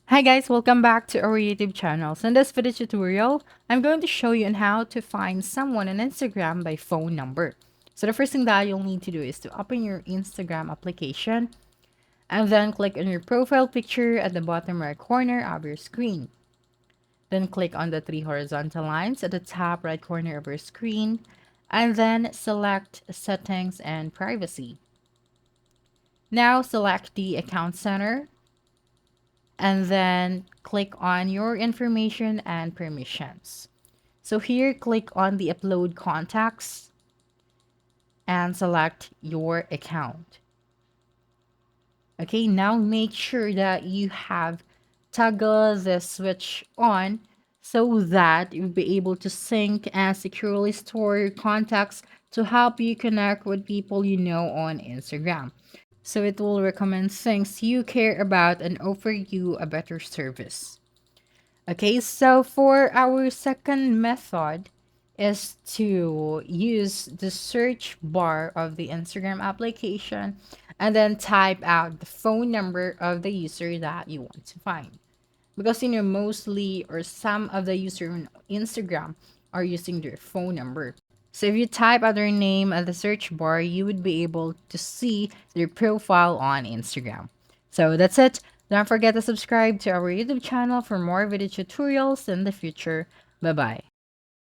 Hi guys, welcome back to our YouTube channel. So in this video tutorial, I'm going to show you on how to find someone on Instagram by phone number. So the first thing that you'll need to do is to open your Instagram application and then click on your profile picture at the bottom right corner of your screen. Then click on the three horizontal lines at the top right corner of your screen and then select settings and privacy. Now select the account center and then click on your information and permissions. So here, click on the upload contacts and select your account. Okay, now make sure that you have toggle the switch on so that you'll be able to sync and securely store your contacts to help you connect with people you know on Instagram. So it will recommend things you care about and offer you a better service. Okay, so for our second method is to use the search bar of the Instagram application and then type out the phone number of the user that you want to find. Because mostly or some of the user on Instagram are using their phone number. So if you type out their name at the search bar, you would be able to see their profile on Instagram. So that's it. Don't forget to subscribe to our YouTube channel for more video tutorials in the future. Bye bye.